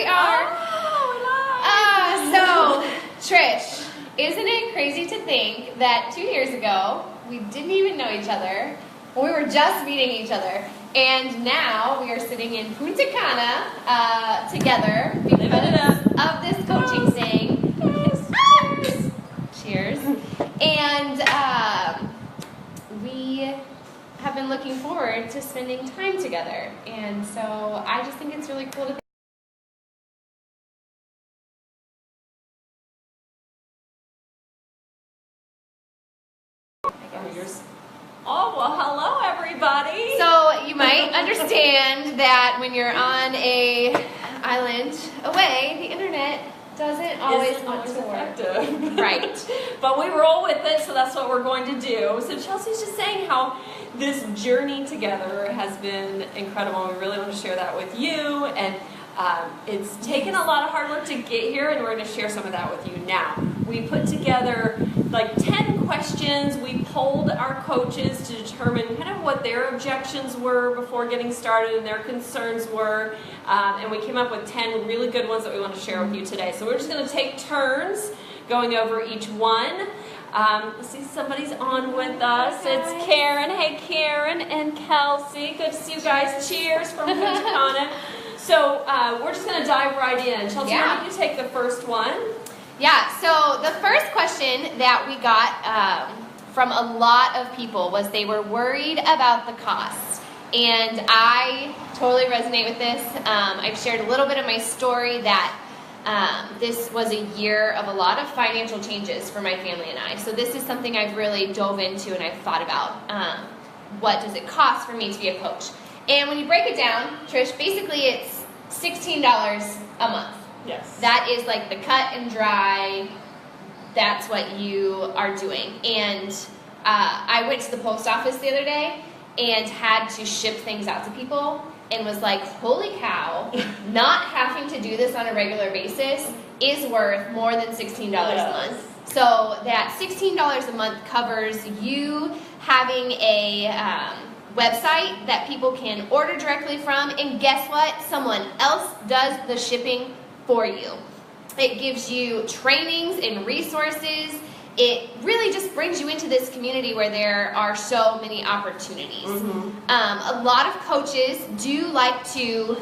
we are. So, Trish, isn't it crazy to think that 2 years ago, we didn't even know each other, we were just meeting each other, and now we are sitting in Punta Cana together because of this coaching thing. Cheers! Cheers. And we have been looking forward to spending time together, and so I just think it's really cool to Oh, well, hello, everybody. So you might understand that when you're on a island away, the internet doesn't always want to work. Right. But we roll with it, so that's what we're going to do. So Chelsea's just saying how this journey together has been incredible, and we really want to share that with you. And it's taken a lot of hard work to get here, and we're going to share some of that with you now. We put together like 10 questions. We polled our coaches to determine kind of what their objections were before getting started and their concerns were. And we came up with 10 really good ones that we want to share with you today. So we're just going to take turns going over each one. Let's see, somebody's on with us. It's Karen. Hey, Karen and Kelsey. Good to see you guys. Cheers from Punta Cana. So we're just going to dive right in. Chelsea, why don't you take the first one? Yeah, so the first question that we got from a lot of people was they were worried about the cost. And I totally resonate with this. I've shared a little bit of my story that this was a year of a lot of financial changes for my family and I. So this is something I've really dove into and I've thought about. What does it cost for me to be a coach? And when you break it down, Trish, basically it's $16 a month. Yes. That is like the cut and dry, that's what you are doing. And I went to the post office the other day and had to ship things out to people and was like, holy cow, not having to do this on a regular basis is worth more than $16 a month. So that $16 a month covers you having a website that people can order directly from, and guess what? Someone else does the shipping for you. It gives you trainings and resources. It really just brings you into this community where there are so many opportunities. A lot of coaches do like to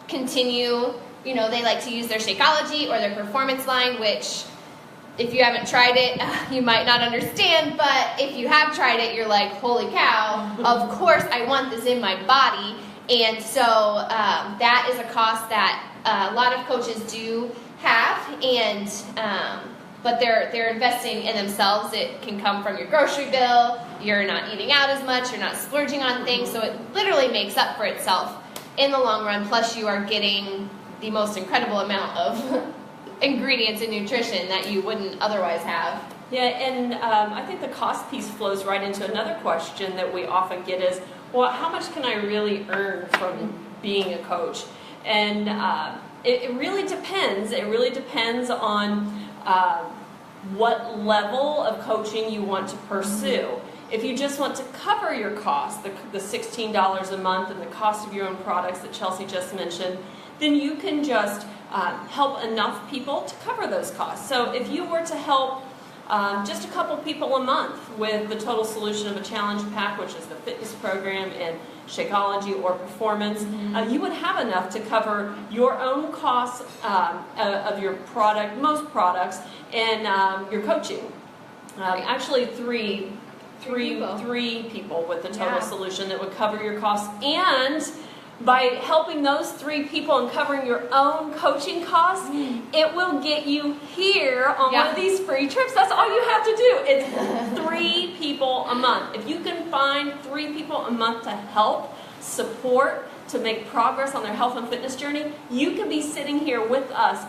continue, they like to use their Shakeology or their performance line, which if you haven't tried it, you might not understand, but if you have tried it, you're like, holy cow, of course I want this in my body. And so that is a cost that a lot of coaches do have, and but they're investing in themselves. It can come from your grocery bill, you're not eating out as much, you're not splurging on things, so it literally makes up for itself in the long run, plus you are getting the most incredible amount of ingredients and nutrition that you wouldn't otherwise have. Yeah, and I think the cost piece flows right into another question that we often get is, well, how much can I really earn from being a coach? And it really depends. It really depends on what level of coaching you want to pursue. If you just want to cover your costs, the $16 a month and the cost of your own products that Chelsea just mentioned, then you can just help enough people to cover those costs. So if you were to help just a couple people a month with the total solution of a challenge pack, which is the fitness program and Shakeology or performance, you would have enough to cover your own costs of your product, most products, and your coaching. Actually, three people with the total solution that would cover your costs, and by helping those 3 people and covering your own coaching costs, it will get you here on one of these free trips. That's all you have to do. It's 3 people a month. If you can find 3 people a month to help, support, to make progress on their health and fitness journey, you can be sitting here with us.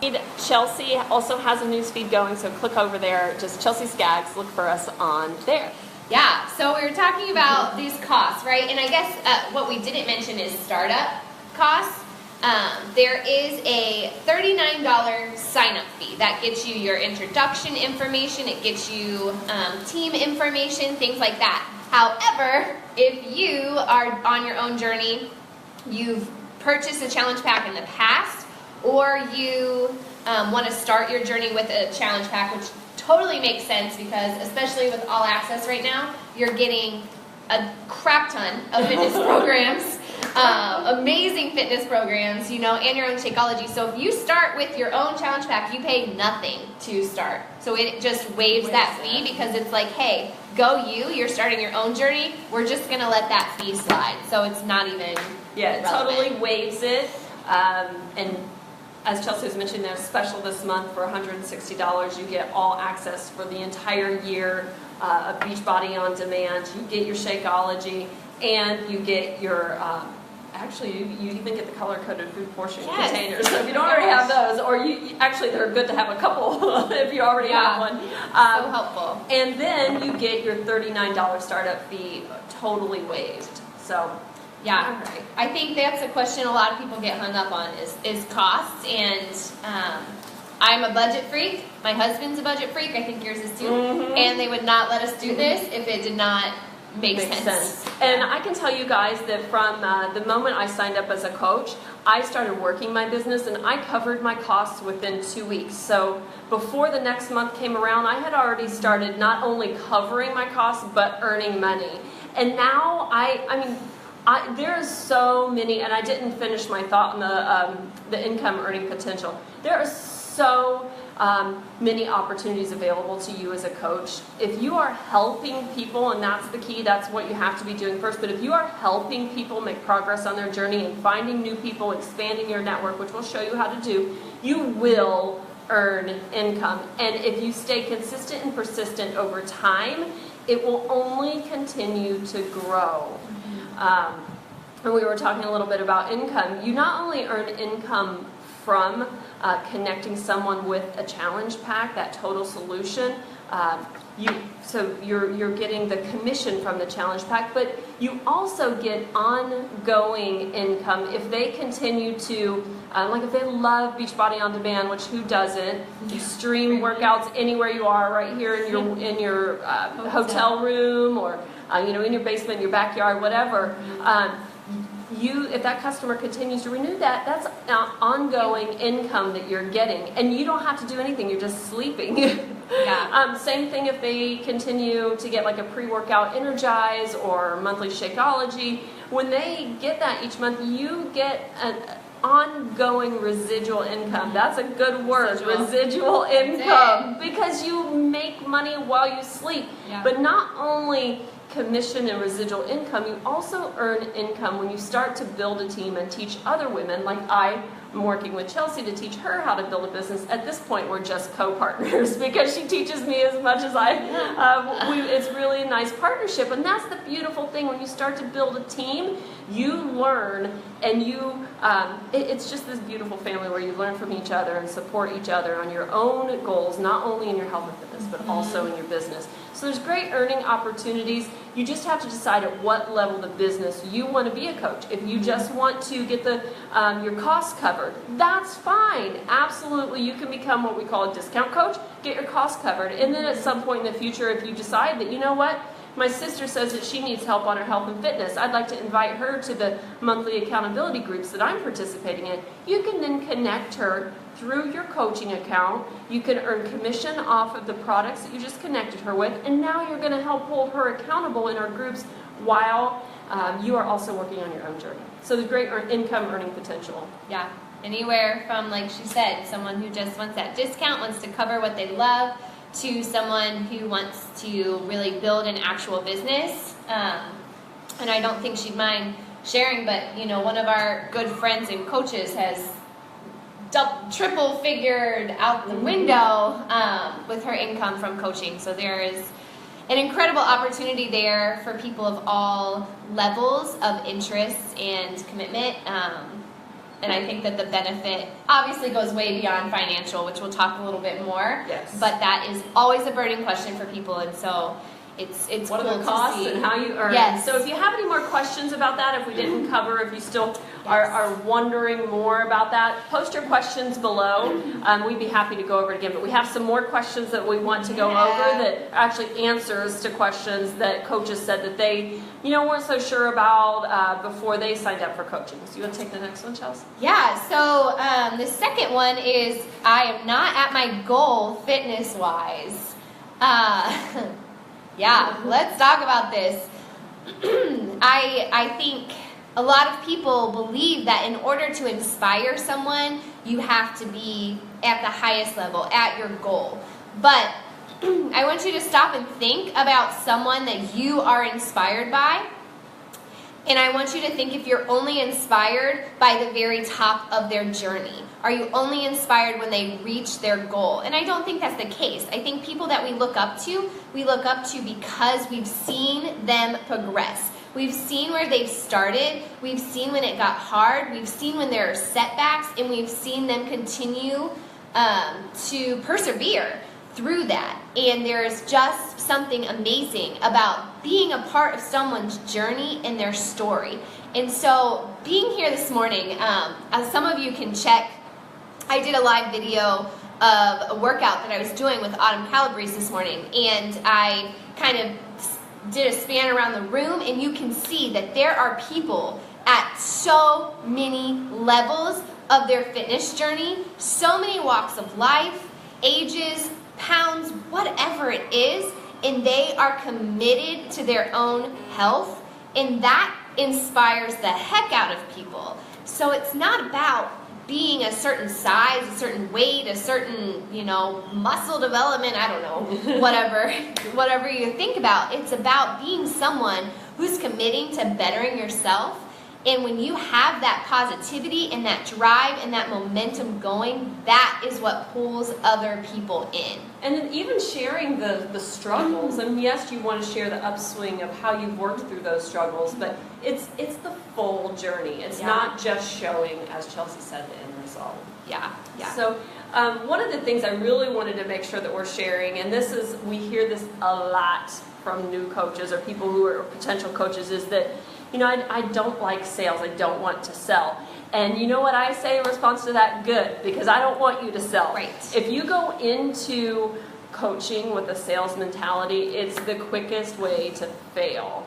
Chelsea also has a news feed going, so click over there. Just Chelsea Skaggs, look for us on there. Yeah, so we were talking about these costs, right? And I guess what we didn't mention is startup costs. There is a $39 sign-up fee. That gets you your introduction information, it gets you team information, things like that. However, if you are on your own journey, you've purchased a challenge pack in the past, or you want to start your journey with a challenge pack, which totally makes sense because especially with All Access right now, you're getting a crap ton of fitness programs, amazing fitness programs, and your own Shakeology. So if you start with your own challenge pack, you pay nothing to start. So it just waives that fee because it's like, hey, you're starting your own journey. We're just going to let that fee slide. So it's not even it relevant. Totally waives it. And as Chelsea was mentioning, there's a special this month for $160. You get all access for the entire year of Beachbody on demand. You get your Shakeology, and you get your you even get the color-coded food portion containers. So if you don't already have those, or they're good to have a couple if you already have one. So helpful. And then you get your $39 startup fee totally waived. So. Yeah, all right. I think that's a question a lot of people get hung up on is costs, and I'm a budget freak. My husband's a budget freak. I think yours is too. Mm-hmm. And they would not let us do this if it did not make sense. And I can tell you guys that from the moment I signed up as a coach, I started working my business, and I covered my costs within 2 weeks. So before the next month came around, I had already started not only covering my costs, but earning money. And now there is so many, and I didn't finish my thought on the income earning potential. There are so many opportunities available to you as a coach. If you are helping people, and that's the key, that's what you have to be doing first, but if you are helping people make progress on their journey and finding new people, expanding your network, which we'll show you how to do, you will earn income. And if you stay consistent and persistent over time, it will only continue to grow. And we were talking a little bit about income. You not only earn income from connecting someone with a challenge pack, that total solution, you're getting the commission from the challenge pack, but you also get ongoing income if they continue to, if they love Beachbody on Demand, which who doesn't? You stream workouts anywhere you are, right here in your hotel room, or in your basement, your backyard, whatever. If that customer continues to renew that, that's ongoing income that you're getting, and you don't have to do anything. You're just sleeping. Yeah. Same thing if they continue to get like a pre-workout Energize or monthly Shakeology. When they get that each month, you get an ongoing residual income. That's a good word, residual income, because you make money while you sleep. Yeah. But not only commission and residual income, you also earn income when you start to build a team and teach other women, like I'm working with Chelsea to teach her how to build a business. At this point, we're just co-partners because she teaches me as much as it's really a nice partnership, and that's the beautiful thing. When you start to build a team, you learn, and it's just this beautiful family where you learn from each other and support each other on your own goals, not only in your health and fitness, but also in your business. So there's great earning opportunities. You just have to decide at what level of the business you want to be a coach. If you just want to get your costs covered, that's fine. Absolutely, you can become what we call a discount coach, get your costs covered, and then at some point in the future, if you decide that, you know what, my sister says that she needs help on her health and fitness, I'd like to invite her to the monthly accountability groups that I'm participating in. You can then connect her through your coaching account. You can earn commission off of the products that you just connected her with, and now you're going to help hold her accountable in our groups while you are also working on your own journey. So the great income earning potential. Yeah, anywhere from, like she said, someone who just wants that discount, wants to cover what they love, to someone who wants to really build an actual business. And I don't think she'd mind sharing, but one of our good friends and coaches has triple figured out the window with her income from coaching. So there is an incredible opportunity there for people of all levels of interests and commitment. And I think that the benefit obviously goes way beyond financial, which we'll talk a little bit more. Yes. But that is always a burning question for people, and so it's what cool are the costs to see. And how you earn. Yes. So if you have any more questions about that, if we didn't cover, if you still are wondering more about that, post your questions below. We'd be happy to go over it again. But we have some more questions that we want to go over that actually answers to questions that coaches said that they weren't so sure about before they signed up for coaching. So you want to take the next one, Chelsea? Yeah, so The second one is I am not at my goal fitness-wise. Yeah, let's talk about this. I think a lot of people believe that in order to inspire someone, you have to be at the highest level, at your goal. But I want you to stop and think about someone that you are inspired by. And I want you to think if you're only inspired by the very top of their journey. Are you only inspired when they reach their goal? And I don't think that's the case. I think people that we look up to because we've seen them progress. We've seen where they've started. We've seen when it got hard. We've seen when there are setbacks. And we've seen them continue to persevere through that. And there's just something amazing about being a part of someone's journey and their story. And so being here this morning, as some of you can check, I did a live video of a workout that I was doing with Autumn Calabrese this morning, and I kind of did a span around the room, and you can see that there are people at so many levels of their fitness journey, so many walks of life, ages, pounds, whatever it is, and they are committed to their own health, and that inspires the heck out of people. So it's not about being a certain size, a certain weight, a certain, muscle development, I don't know, whatever you think about. It's about being someone who's committing to bettering yourself. And when you have that positivity and that drive and that momentum going, that is what pulls other people in. And then even sharing the struggles, and yes, you want to share the upswing of how you've worked through those struggles, but it's the full journey. It's not just showing, as Chelsea said, the end result. Yeah. So one of the things I really wanted to make sure that we're sharing, and we hear this a lot from new coaches or people who are potential coaches, is that I don't like sales. I don't want to sell. And you know what I say in response to that? Good, because I don't want you to sell. Right. If you go into coaching with a sales mentality, it's the quickest way to fail.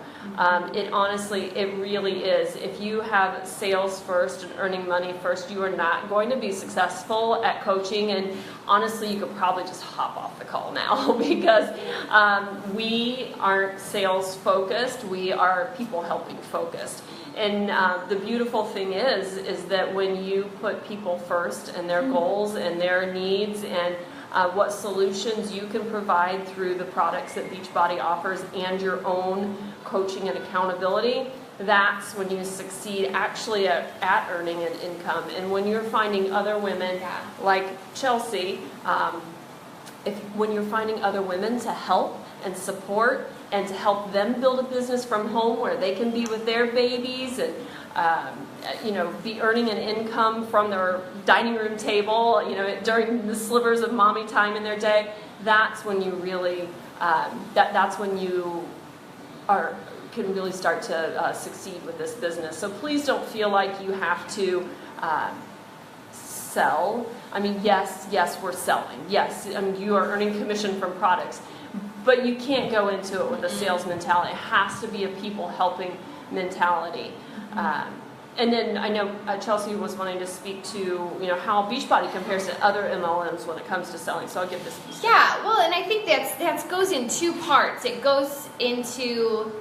It really is. If you have sales first and earning money first, you are not going to be successful at coaching. And honestly, you could probably just hop off the call now because we aren't sales focused. We are people helping focused. And the beautiful thing is that when you put people first and their goals and their needs and what solutions you can provide through the products that Beachbody offers and your own coaching and accountability, that's when you succeed actually at earning an income. And when you're finding other women like Chelsea, when you're finding other women to help and support and to help them build a business from home where they can be with their babies and be earning an income from their dining room table, during the slivers of mommy time in their day, that's when you really, that's when you can really start to succeed with this business. So please don't feel like you have to sell. I mean, yes, we're selling. Yes, you are earning commission from products, but you can't go into it with a sales mentality. It has to be a people helping mentality. And then I know Chelsea was wanting to speak to how Beachbody compares to other MLMs when it comes to selling. So I'll give this piece. Yeah, well, and I think that goes in two parts. It goes into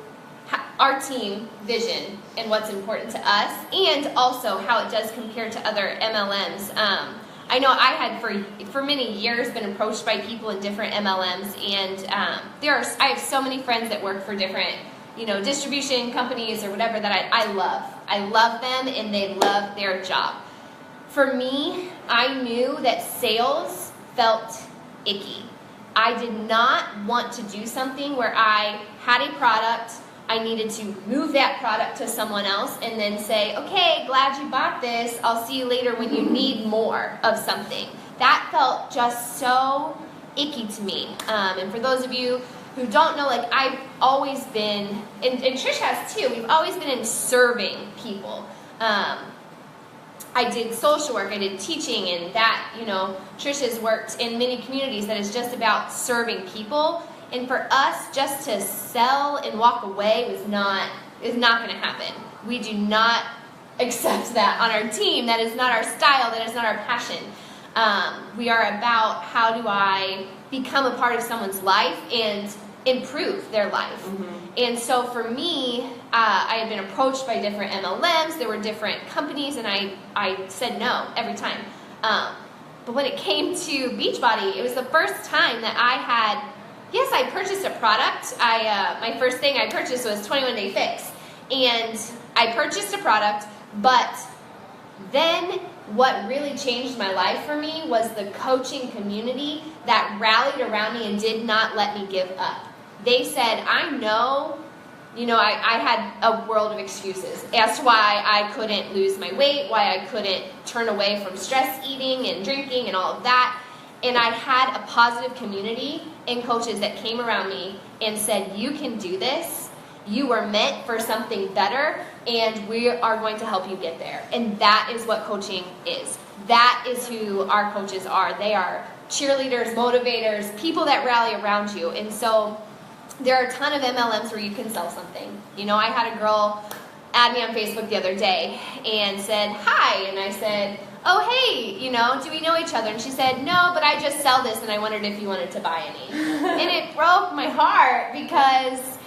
our team vision and what's important to us, and also how it does compare to other MLMs. I know I had for many years been approached by people in different MLMs, and I have so many friends that work for different distribution companies or whatever that I love. I love them and they love their job. For me, I knew that sales felt icky. I did not want to do something where I had a product, I needed to move that product to someone else and then say, okay, glad you bought this, I'll see you later when you need more of something. That felt just so icky to me. And for those of you who don't know, I've always been, and Trish has too, we've always been in serving people. I did social work, I did teaching, and that, Trish has worked in many communities that is just about serving people. And for us, just to sell and walk away is not going to happen. We do not accept that on our team. That is not our style. That is not our passion. We are about how do I become a part of someone's life and improve their life. And so for me, I had been approached by different MLMs. There were different companies, and I said no every time. But when it came to Beachbody, it was the first time that I had, yes, I purchased a product. My first thing I purchased was 21 Day Fix. And I purchased a product, but then what really changed my life for me was the coaching community that rallied around me and did not let me give up. They said, I know, I had a world of excuses as to why I couldn't lose my weight, why I couldn't turn away from stress eating and drinking and all of that. And I had a positive community and coaches that came around me and said, you can do this. You were meant for something better, and we are going to help you get there. And that is what coaching is. That is who our coaches are. They are cheerleaders, motivators, people that rally around you. And so there are a ton of MLMs where you can sell something. I had a girl add me on Facebook the other day and said, hi. And I said, oh, hey, do we know each other? And she said, no, but I just sell this, and I wondered if you wanted to buy any. And it broke my heart because,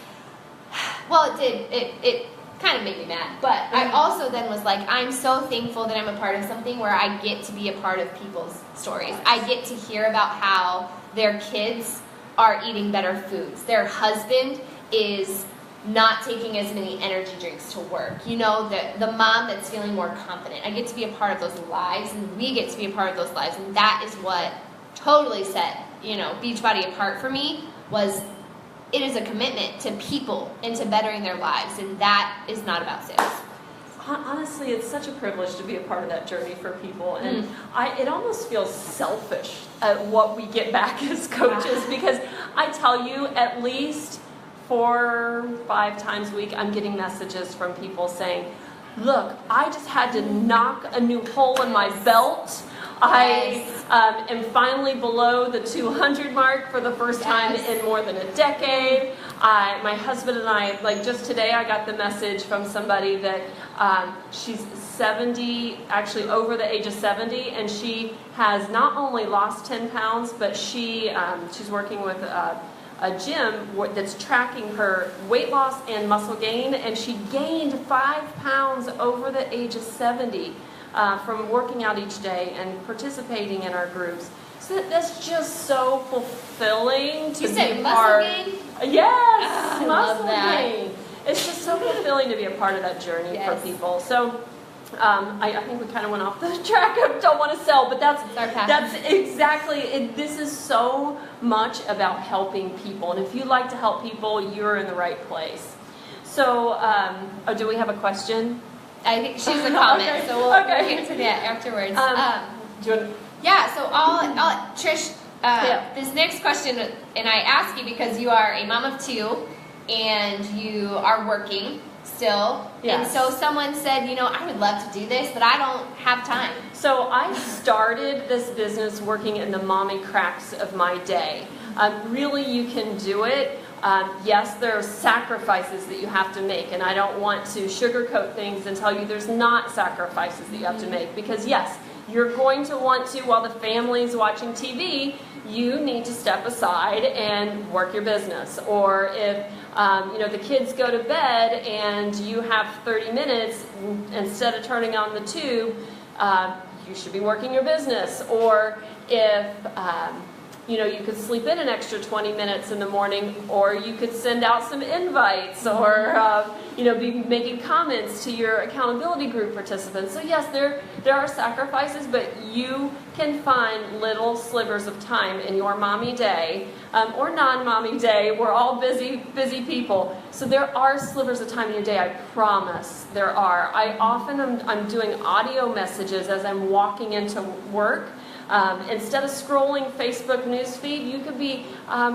well, it did. It kind of made me mad. But I also then was like, I'm so thankful that I'm a part of something where I get to be a part of people's stories. I get to hear about how their kids are eating better foods. Their husband is not taking as many energy drinks to work. The mom that's feeling more confident. I get to be a part of those lives, and we get to be a part of those lives. And that is what totally set, Beachbody apart for me. Was it is a commitment to people and to bettering their lives, and that is not about sales. Honestly, it's such a privilege to be a part of that journey for people, and it almost feels selfish at what we get back as coaches, because I tell you, at least 4 or 5 times a week, I'm getting messages from people saying, look, I just had to knock a new hole in my belt. I am finally below the 200 mark for the first time in more than a decade. My husband and I, just today, I got the message from somebody that she's 70, actually over the age of 70, and she has not only lost 10 pounds, but she's working with a gym that's tracking her weight loss and muscle gain, and she gained 5 pounds over the age of 70 from working out each day and participating in our groups. So that's just so fulfilling to be a part. Muscle gain? Yes, muscle gain. It's just so fulfilling to be a part of that journey for people. So I think we kind of went off the track of don't want to sell, but that's exactly it. This is so much about helping people, and if you like to help people, you're in the right place. So, do we have a question? I think she's a comment, okay. So we'll get to that afterwards. Do you want to... Yeah, so I'll Trish, this next question, and I ask you because you are a mom of 2, and you are working still. Yes. And so someone said, I would love to do this, but I don't have time. So I started this business working in the mommy cracks of my day. Really, you can do it. Yes, there are sacrifices that you have to make, and I don't want to sugarcoat things and tell you there's not sacrifices that you have to make, because yes, you're going to want to, while the family's watching TV, you need to step aside and work your business. Or if the kids go to bed and you have 30 minutes, instead of turning on the tube, you should be working your business. Or if you could sleep in an extra 20 minutes in the morning, or you could send out some invites, or be making comments to your accountability group participants. So yes, there are sacrifices, but you can find little slivers of time in your mommy day, or non-mommy day. We're all busy people. So there are slivers of time in your day, I promise there are. I often I'm doing audio messages as I'm walking into work. Instead of scrolling Facebook newsfeed, you could be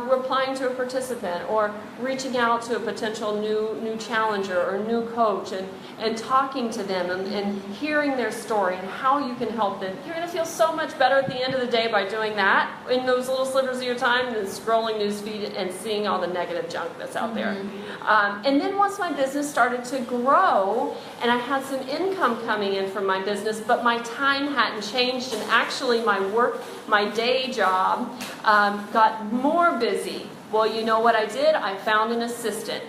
replying to a participant or reaching out to a potential new challenger or new coach and talking to them and hearing their story and how you can help them. You're going to feel so much better at the end of the day by doing that in those little slivers of your time than scrolling newsfeed and seeing all the negative junk that's out there. And then once my business started to grow and I had some income coming in from my business, but my time hadn't changed, and actually my day job got more busy. Well, you know what I did? I found an assistant.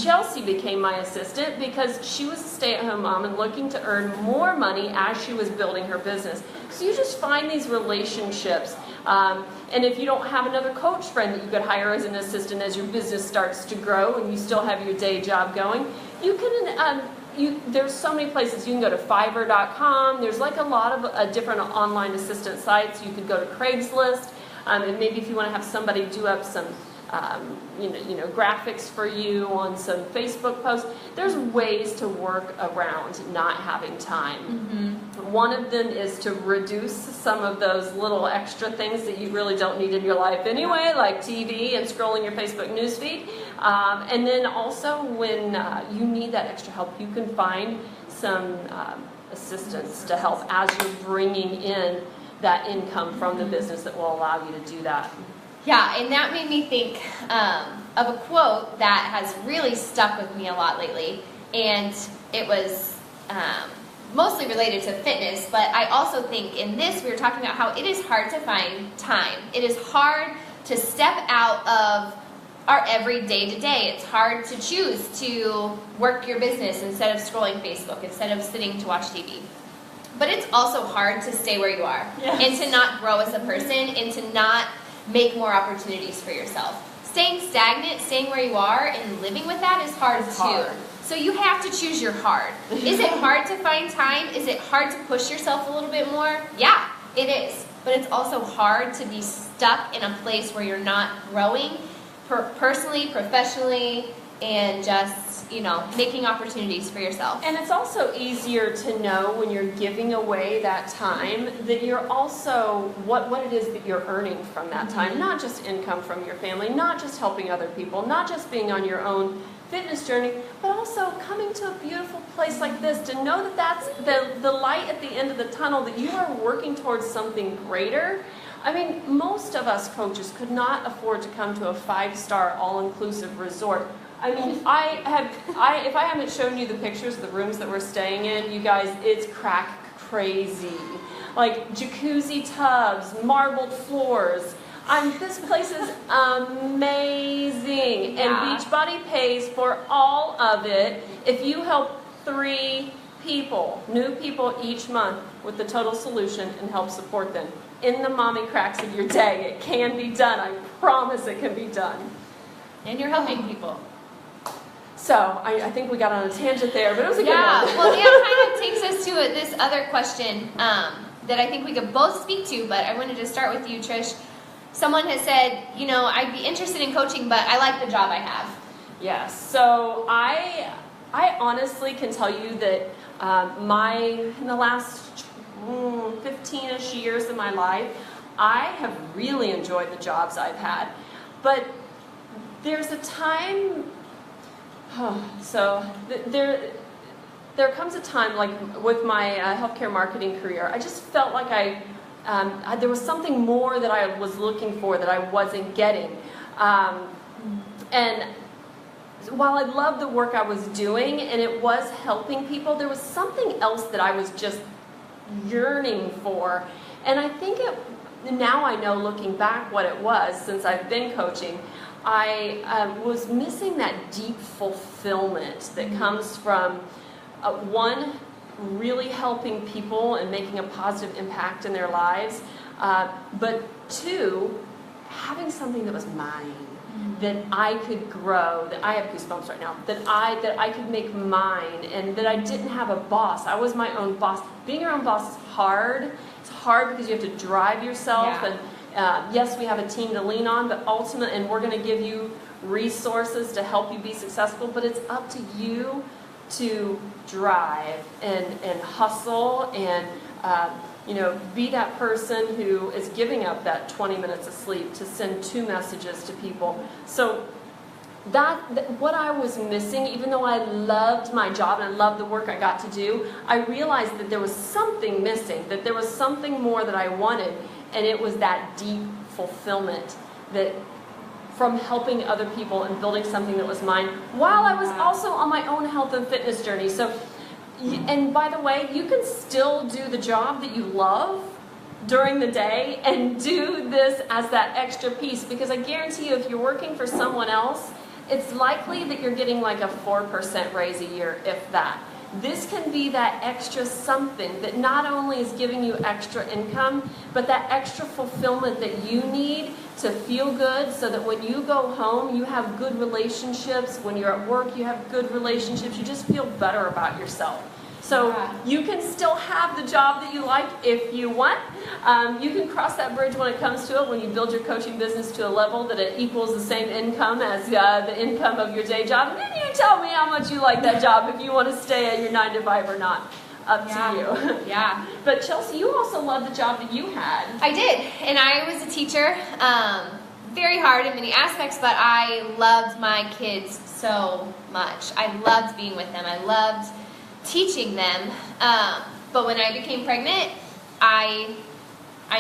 Chelsea became my assistant because she was a stay-at-home mom and looking to earn more money as she was building her business. So you just find these relationships. And if you don't have another coach friend that you could hire as an assistant as your business starts to grow and you still have your day job going, you can... there's so many places. You can go to Fiverr.com. There's like a lot of different online assistant sites. You could go to Craigslist, and maybe if you want to have somebody do up some, graphics for you on some Facebook posts. There's ways to work around not having time. One of them is to reduce some of those little extra things that you really don't need in your life anyway, like TV and scrolling your Facebook newsfeed. And then also when you need that extra help, you can find some assistance to help as you're bringing in that income from the business that will allow you to do that. Yeah, and that made me think of a quote that has really stuck with me a lot lately, and it was mostly related to fitness, but I also think in this we were talking about how it is hard to find time. It is hard to step out of our everyday to day. It's hard to choose to work your business instead of scrolling Facebook, instead of sitting to watch TV. But it's also hard to stay where you are, and to not grow as a person, and to not make more opportunities for yourself. Staying stagnant, staying where you are, and living with that is hard too. So you have to choose your hard. Is it hard to find time? Is it hard to push yourself a little bit more? Yeah, it is. But it's also hard to be stuck in a place where you're not growing personally, professionally, and just, making opportunities for yourself. And it's also easier to know when you're giving away that time that you're also, what it is that you're earning from that time. Not just income from your family, not just helping other people, not just being on your own fitness journey, but also coming to a beautiful place like this, to know that that's the light at the end of the tunnel, that you are working towards something greater. I mean, most of us coaches could not afford to come to a 5-star all-inclusive resort. I mean, if I haven't shown you the pictures of the rooms that we're staying in, you guys, it's crazy. Like jacuzzi tubs, marbled floors. This place is amazing. And Beachbody pays for all of it if you help 3 people, new people each month, with the total solution and help support them in the mommy cracks of your day. It can be done. I promise it can be done. And you're helping people. So I think we got on a tangent there, but it was a good one. Well, that kind of takes us to this other question that I think we could both speak to, but I wanted to start with you, Trish. Someone has said, I'd be interested in coaching, but I like the job I have. Yes. So I honestly can tell you that in the last 15-ish years of my life, I have really enjoyed the jobs I've had. But there's a time... there comes a time, like with my healthcare marketing career, I just felt like there was something more that I was looking for that I wasn't getting. And while I loved the work I was doing and it was helping people, there was something else that I was just yearning for. And I think now I know, looking back, what it was since I've been coaching. I was missing that deep fulfillment that comes from, one, really helping people and making a positive impact in their lives, but 2, having something that was mine, that I could grow, that I have goosebumps right now, that I could make mine, and that I didn't have a boss. I was my own boss. Being your own boss is hard. It's hard because you have to drive yourself, and yes, we have a team to lean on, but ultimately, and we're going to give you resources to help you be successful, but it's up to you to drive and hustle and be that person who is giving up that 20 minutes of sleep to send 2 messages to people. So that what I was missing, even though I loved my job and I loved the work I got to do, I realized that there was something missing, that there was something more that I wanted, and it was that deep fulfillment that from helping other people and building something that was mine while I was also on my own health and fitness journey. So, and by the way, you can still do the job that you love during the day and do this as that extra piece, because I guarantee you if you're working for someone else, it's likely that you're getting like a 4% raise a year, if that. This can be that extra something that not only is giving you extra income, but that extra fulfillment that you need to feel good, so that when you go home, you have good relationships. When you're at work, you have good relationships. You just feel better about yourself. So you can still have the job that you like if you want. You can cross that bridge when it comes to it, when you build your coaching business to a level that it equals the same income as the income of your day job. And then you tell me how much you like that job, if you want to stay at your 9 to 5 or not. Up to you. Yeah. But Chelsea, you also loved the job that you had. I did, and I was a teacher. Very hard in many aspects, but I loved my kids so much. I loved being with them. I loved teaching them. But when I became pregnant, I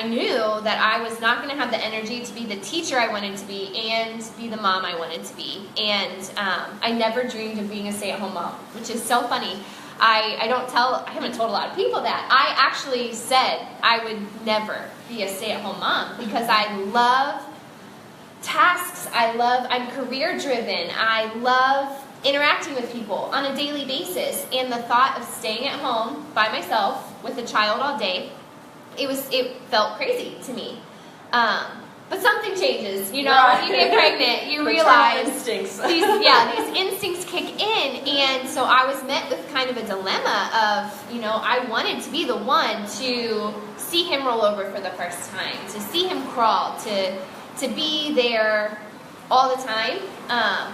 knew that I was not going to have the energy to be the teacher I wanted to be and be the mom I wanted to be. And I never dreamed of being a stay-at-home mom, which is so funny. I haven't told a lot of people that. I actually said I would never be a stay-at-home mom because I love tasks. I'm career driven. I love interacting with people on a daily basis. And the thought of staying at home by myself with a child all day, it felt crazy to me. But something changes, when you get pregnant, you realize instincts. these instincts kick in, and so I was met with kind of a dilemma of, I wanted to be the one to see him roll over for the first time, to see him crawl, to be there all the time,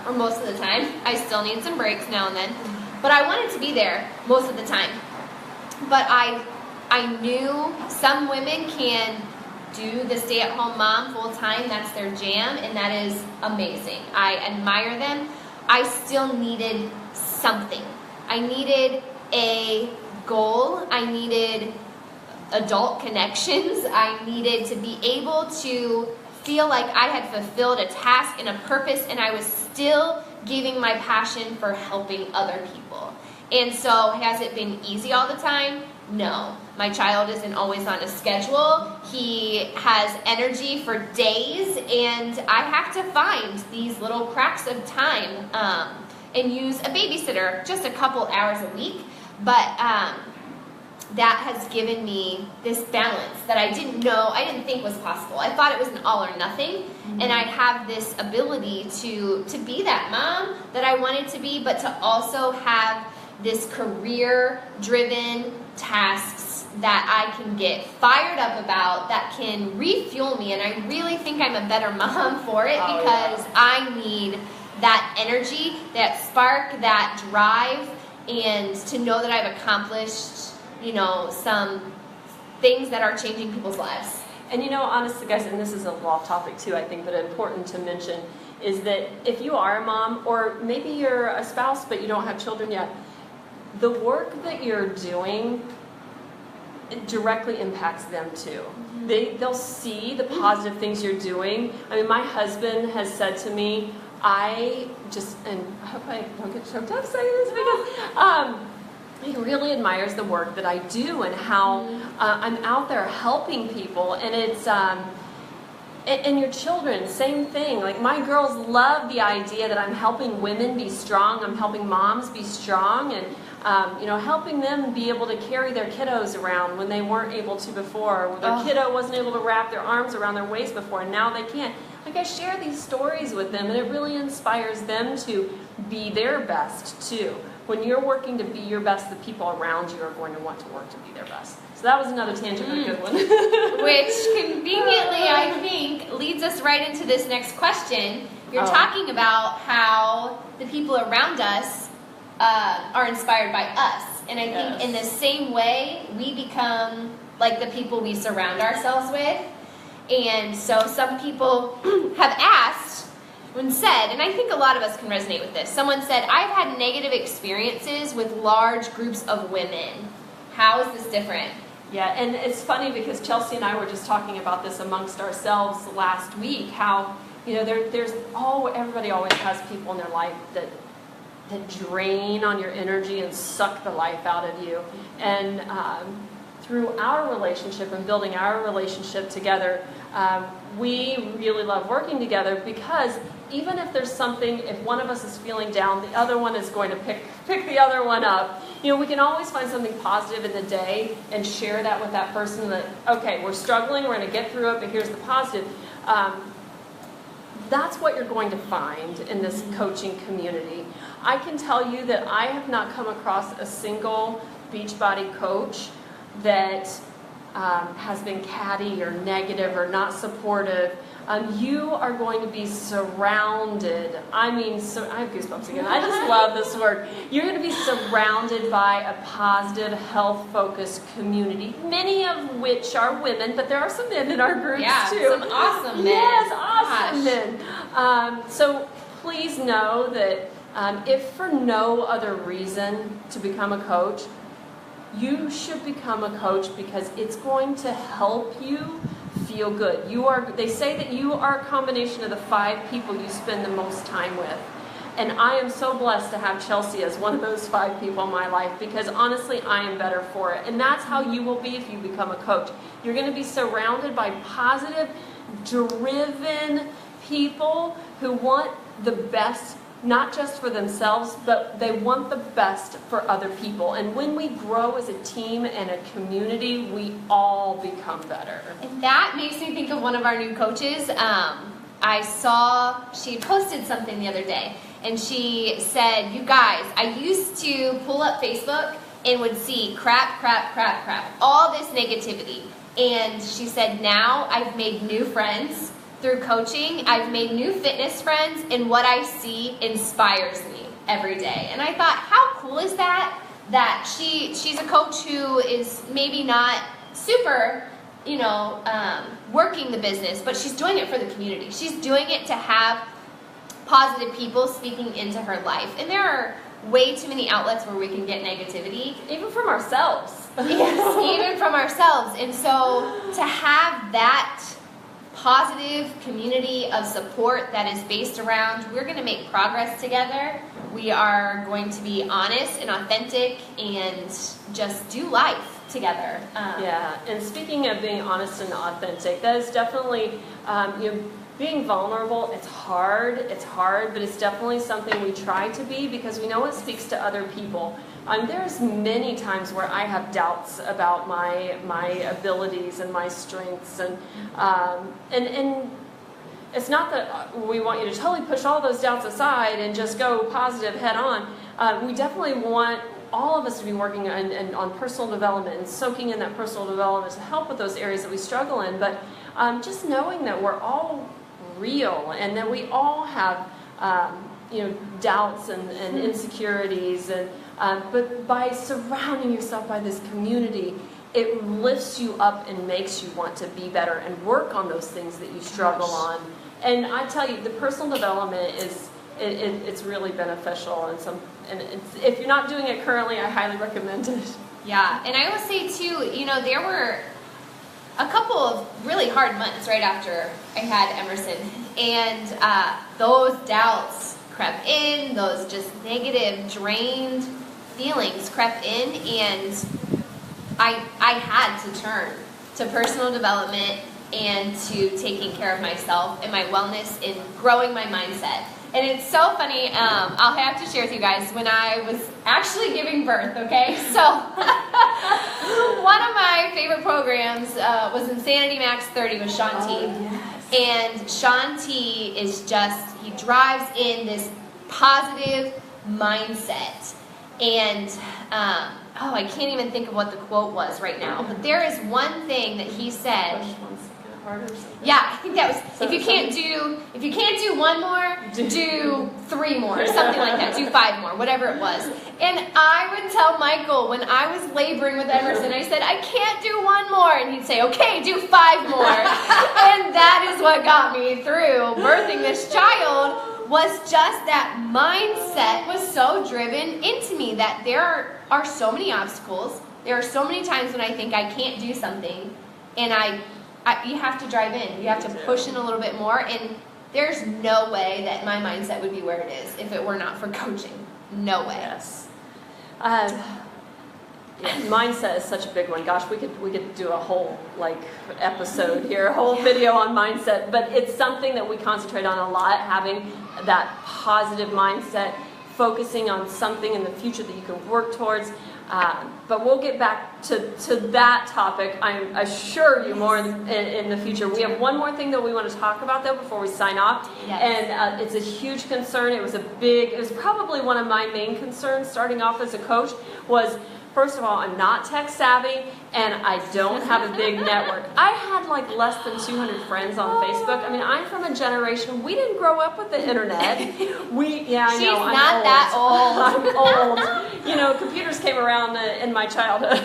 or most of the time. I still need some breaks now and then, but I wanted to be there most of the time. But I knew some women can do the stay-at-home mom full-time. That's their jam, and that is amazing. I admire them. I still needed something. I needed a goal. I needed adult connections. I needed to be able to feel like I had fulfilled a task and a purpose, and I was still giving my passion for helping other people. And so, has it been easy all the time? No. My child isn't always on a schedule. He has energy for days, and I have to find these little cracks of time and use a babysitter just a couple hours a week. But that has given me this balance that I didn't think was possible. I thought it was an all or nothing, and I have this ability to be that mom that I wanted to be, but to also have this career-driven tasks that I can get fired up about, that can refuel me, and I really think I'm a better mom for it because I need that energy, that spark, that drive, and to know that I've accomplished, some things that are changing people's lives. And honestly, guys, and this is a off topic too, I think, but important to mention, is that if you are a mom, or maybe you're a spouse but you don't have children yet, the work that you're doing, it directly impacts them too. They'll see the positive things you're doing. I mean, my husband has said to me, and I hope I don't get choked up saying this, because he really admires the work that I do and how I'm out there helping people. And it's and your children, same thing. Like, my girls love the idea that I'm helping women be strong. I'm helping moms be strong, and helping them be able to carry their kiddos around when they weren't able to before, or their kiddo wasn't able to wrap their arms around their waist before, and now they can. Like, I share these stories with them, and it really inspires them to be their best too. When you're working to be your best, the people around you are going to want to work to be their best. So that was another tangent, but a good one. Which conveniently, I think, leads us right into this next question. You're talking about how the people around us are inspired by us. And I think in the same way, we become like the people we surround ourselves with. And so some people have asked and said, and I think a lot of us can resonate with this. Someone said, I've had negative experiences with large groups of women. How is this different? Yeah, and it's funny because Chelsea and I were just talking about this amongst ourselves last week, how, everybody always has people in their life that drain on your energy and suck the life out of you. And through our relationship and building our relationship together, we really love working together, because even if there's something, if one of us is feeling down, the other one is going to pick the other one up. We can always find something positive in the day and share that with that person, that, okay, we're struggling, we're going to get through it, but here's the positive. That's what you're going to find in this coaching community. I can tell you that I have not come across a single Beachbody coach that has been catty or negative or not supportive. You are going to be surrounded. I have goosebumps again. I just love this word. You're going to be surrounded by a positive, health-focused community, many of which are women, but there are some men in our groups too. Some awesome men. Yes, awesome men. So please know that if for no other reason to become a coach, you should become a coach because it's going to help you feel good. They say that you are a combination of the 5 people you spend the most time with. And I am so blessed to have Chelsea as one of those 5 people in my life, because honestly, I am better for it. And that's how you will be if you become a coach. You're going to be surrounded by positive, driven people who want the best, not just for themselves, but they want the best for other people. And when we grow as a team and a community, we all become better. And that makes me think of one of our new coaches. I saw she posted something the other day, and she said, you guys, I used to pull up Facebook and would see crap, all this negativity. And she said, now I've made new friends through coaching. I've made new fitness friends, and what I see inspires me every day. And I thought, how cool is that? That she's a coach who is maybe not super, working the business, but she's doing it for the community. She's doing it to have positive people speaking into her life. And there are way too many outlets where we can get negativity. Even from ourselves. Yes, even from ourselves. And so to have that positive community of support that is based around, we're going to make progress together. We are going to be honest and authentic and just do life together. And speaking of being honest and authentic, that is definitely, being vulnerable. It's hard, but it's definitely something we try to be, because we know it speaks to other people. There's many times where I have doubts about my abilities and my strengths, and it's not that we want you to totally push all those doubts aside and just go positive head on. We definitely want all of us to be working on personal development and soaking in that personal development to help with those areas that we struggle in. But just knowing that we're all real and that we all have doubts and insecurities, but by surrounding yourself by this community, it lifts you up and makes you want to be better and work on those things that you struggle on. And I tell you, the personal development it's really beneficial, and if you're not doing it currently, I highly recommend it. Yeah, and I will say too, there were a couple of really hard months right after I had Emerson, and those doubts crept in, those just negative, drained feelings crept in, and I had to turn to personal development and to taking care of myself and my wellness and growing my mindset. And it's so funny, I'll have to share with you guys, when I was actually giving birth, okay? So, one of my favorite programs was Insanity Max 30 with Sean T. Yes. And Sean T is just, he drives in this positive mindset. And, I can't even think of what the quote was right now. But there is one thing that he said. part or something? Yeah, I think that was. So if you can't do one more, do 3 more, something like that. Do 5 more, whatever it was. And I would tell Michael when I was laboring with Emerson, I said, I can't do 1 more, and he'd say, okay, do 5 more. And that is what got me through birthing this child. Was just that mindset was so driven into me that there are so many obstacles. There are so many times when I think I can't do something, and you have to drive in. You have to push in a little bit more, and there's no way that my mindset would be where it is if it were not for coaching. No way. Yes. Mindset is such a big one. Gosh, we could do a whole episode here, a whole video on mindset. But it's something that we concentrate on a lot, having that positive mindset, focusing on something in the future that you can work towards. But we'll get back to that topic, I assure you, more in the future. We have one more thing that we want to talk about, though, before we sign off. Yes. And it's a huge concern. It was probably one of my main concerns starting off as a coach was, first of all, I'm not tech savvy, and I don't have a big network. I had less than 200 friends on Facebook. I mean, I'm from a generation, we didn't grow up with the internet. I She's know, I'm not old. that old. I'm old. Computers came around in my childhood.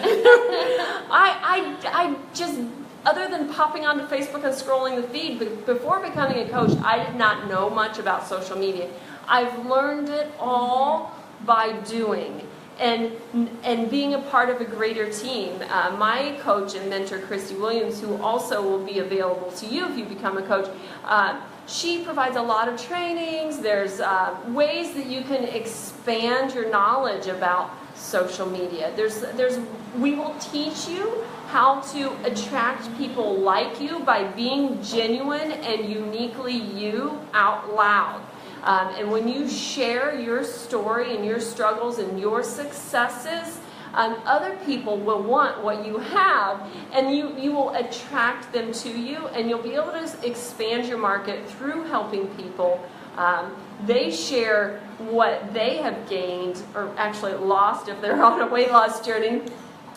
I just, other than popping onto Facebook and scrolling the feed, before becoming a coach, I did not know much about social media. I've learned it all by doing. And being a part of a greater team. My coach and mentor, Christy Williams, who also will be available to you if you become a coach, she provides a lot of trainings. There's ways that you can expand your knowledge about social media. We will teach you how to attract people like you by being genuine and uniquely you out loud. And when you share your story and your struggles and your successes, other people will want what you have, and you will attract them to you, and you'll be able to expand your market through helping people. They share what they have gained, or actually lost if they're on a weight loss journey,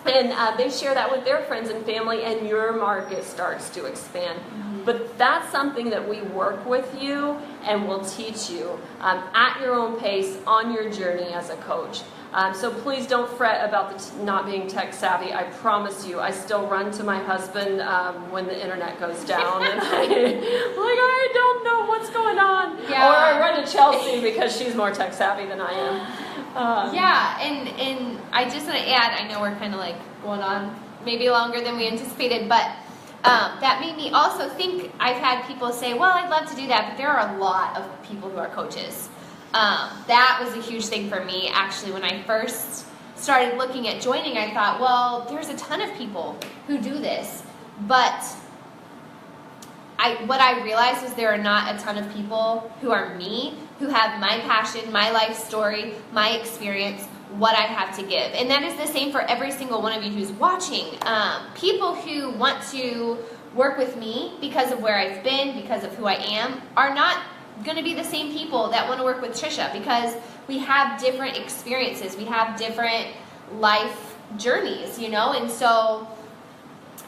and they share that with their friends and family, and your market starts to expand. But that's something that we work with you and will teach you at your own pace on your journey as a coach. So please don't fret about not being tech savvy. I promise you, I still run to my husband when the internet goes down, and I don't know what's going on. Yeah. Or I run to Chelsea because she's more tech savvy than I am. And I just want to add, I know we're kind of going on maybe longer than we anticipated, but that made me also think. I've had people say, well, I'd love to do that, but there are a lot of people who are coaches. That was a huge thing for me, actually. When I first started looking at joining, I thought, well, there's a ton of people who do this, but what I realized is there are not a ton of people who are me, who have my passion, my life story, my experience, what I have to give. And that is the same for every single one of you who's watching. People who want to work with me because of where I've been, because of who I am, are not going to be the same people that want to work with Tricia, because we have different experiences. We have different life journeys, and so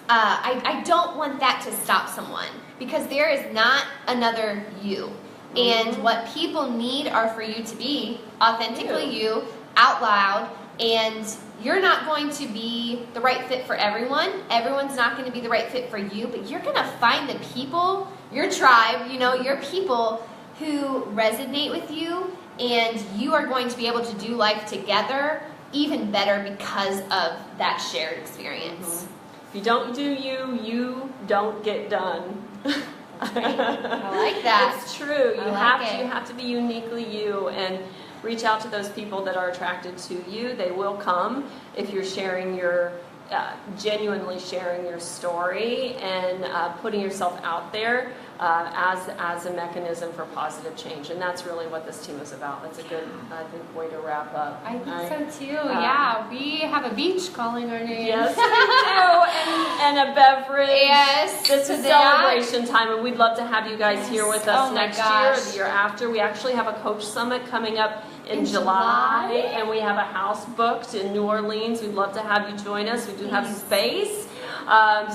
I don't want that to stop someone, because there is not another you. And what people need are for you to be authentically you, out loud, and you're not going to be the right fit for everyone. Everyone's not going to be the right fit for you, but you're going to find the people, your tribe, your people who resonate with you, and you are going to be able to do life together even better because of that shared experience. If you don't do you don't get done. Right. I like that. It's true. You have to be uniquely you, and reach out to those people that are attracted to you. They will come if you're sharing genuinely sharing your story and putting yourself out there as a mechanism for positive change. And that's really what this team is about. That's a good, I think, way to wrap up. I think so too. Yeah, we have a beach calling our name. Yes, we do. And a beverage. Yes. This is celebration time, and we'd love to have you guys here with us next year or the year after. We actually have a coach summit coming up in July, and we have a house booked in New Orleans. We'd love to have you join us. We do have space.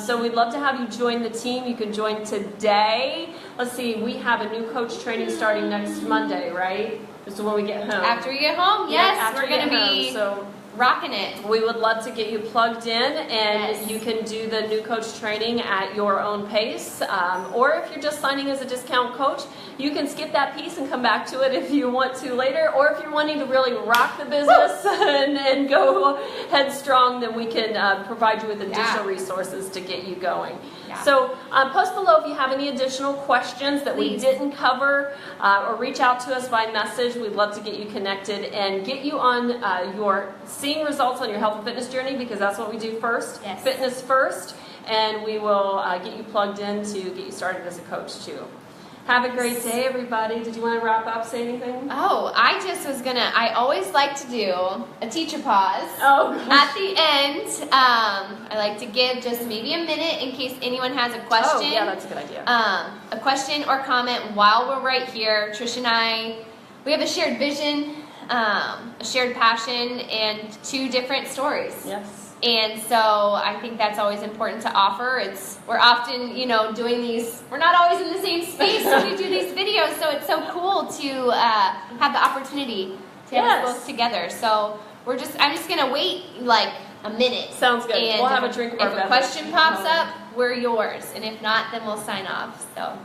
So we'd love to have you join the team. You can join today. Let's see, we have a new coach training starting next Monday, right? Just when we get home. After we get home, yes, we're going to be rocking it. We would love to get you plugged in, and you can do the new coach training at your own pace. Or if you're just signing as a discount coach, you can skip that piece and come back to it if you want to later. Or if you're wanting to really rock the business and go headstrong, then we can provide you with additional resources to get you going. Yeah. So post below if you have any additional questions that we didn't cover, or reach out to us by message. We'd love to get you connected and get you on your seeing results on your health and fitness journey, because that's what we do first. Yes. Fitness first, and we will get you plugged in to get you started as a coach too. Have a great day, everybody. Did you want to wrap up, say anything? Oh, I just was gonna, I always like to do a teacher pause at the end. I like to give just maybe a minute in case anyone has a question. Oh, yeah, that's a good idea. A question or comment while we're right here. Tricia and I, we have a shared vision, a shared passion, and 2 different stories. Yes. And so I think that's always important to offer. We're often, doing these, we're not always in the same space when we do these videos, so it's so cool to have the opportunity to have us both together. So I'm just going to wait like a minute. Sounds good. And we'll have a drink of our beverage. If a question pops up, we're yours. And if not, then we'll sign off. So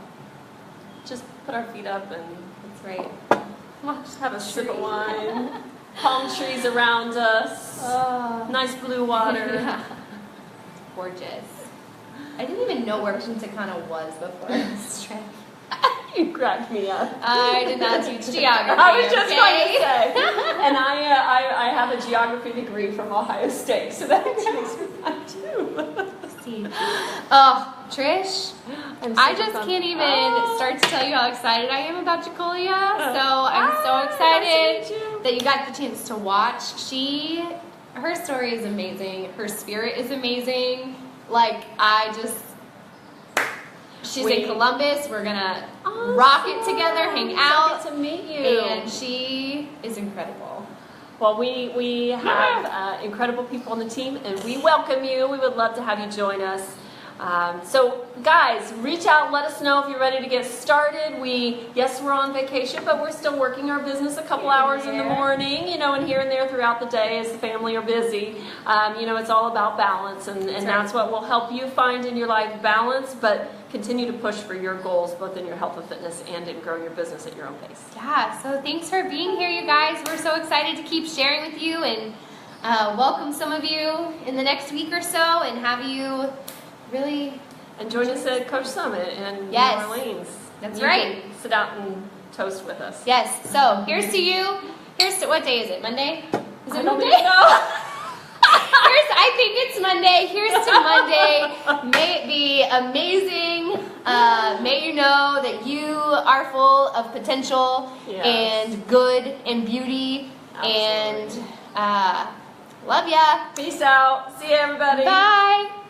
just put our feet up and that's right. We'll just have a sip of wine. Palm trees around us. Oh. Nice blue water. Yeah. Gorgeous. I didn't even know where Cana was before this trip. You cracked me up. I did not teach geography. I was just going to say. And I have a geography degree from Ohio State, so that makes me fun too. See. Oh, Trish, I just can't even start to tell you how excited I am about Jacolia. So I'm so excited that you got the chance to watch. Her story is amazing. Her spirit is amazing. She's in Columbus. We're gonna rock it together, hang out. So good to meet you. And she is incredible. Well, we have incredible people on the team, and we welcome you. We would love to have you join us. So guys, reach out, let us know if you're ready to get started. Yes, we're on vacation, but we're still working our business a couple hours in the morning, and here and there throughout the day as the family are busy. It's all about balance, and that's what will help you find in your life balance, but continue to push for your goals, both in your health and fitness and in growing your business at your own pace. Yeah, so thanks for being here, you guys. We're so excited to keep sharing with you and welcome some of you in the next week or so and have you really... And join us at Coach Summit in New Orleans. That's right. You can sit out and toast with us. Yes, so here's to you. Here's to, what day is it, Monday? Is it Monday? I think it's Monday. Here's to Monday. May it be amazing. May you know that you are full of potential and good and beauty. Absolutely. And love ya. Peace out. See you, everybody. Bye.